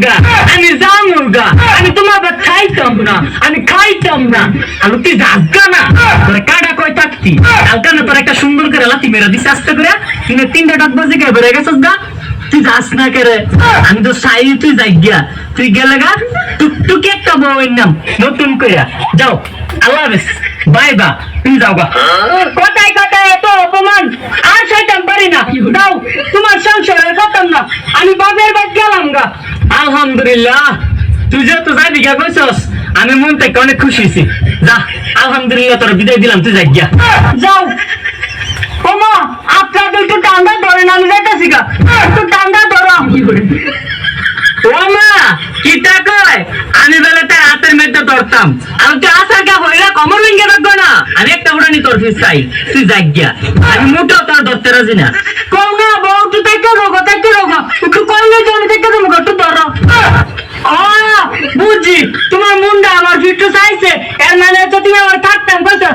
গা আমি যামু গা আমি তোমার ভাত খাইতাম না আমি খাইতাম না আমি তুই যাস গা না তোর কাটা কই থাকতি কালকে না তোর একটা সুন্দর করে লাথি মেরা দিস আস্তে করে তুই 3টা বাজে গে বেরে গেছস গা তুই যাস না করে আমি তো চাই তুই যাই গিয়া তুই গেলে গা টুকটুকি একটা বউয়ের নাম নতুন কইরা যাও আল্লাহ হাফেজ বাই বা তুমি যাও গা কথায় কথায় এত অপমান আর সেটাম পারি না দাও তোমার সংসারের খতম না আমি বাপের বাড়ি গেলাম গা আলহামদুলিল্লাহ তুই যে তো যাবি গা কইছস আমি মন থেকে অনেক খুশি হয়েছি যা আলহামদুলিল্লাহ তোর বিদায় দিলাম তুই যাই গিয়া যাও ওমা আপনাদের একটু টান্ডা ধরেন আমি যাইতেছি গা একটু টান্ডা ধরো ওমা কিটা কয় আমি বেলা তার হাতের মধ্যে ধরতাম আমি তো আসার গা হইলা কমর ভেঙে রাখবো না আমি একটা উড়ানি তোর ফিস চাই তুই যাই গিয়া আমি মোটেও তোর ধরতে রাজি না কম না বউ তুই তাকে রোগো একটু কমলে জমি থেকে রোগো একটু ধরো বুঝছি তোমার মুন্ডা আমার ফিটু চাইছে এর মানে হচ্ছে তুমি আমার থাকতাম কইছো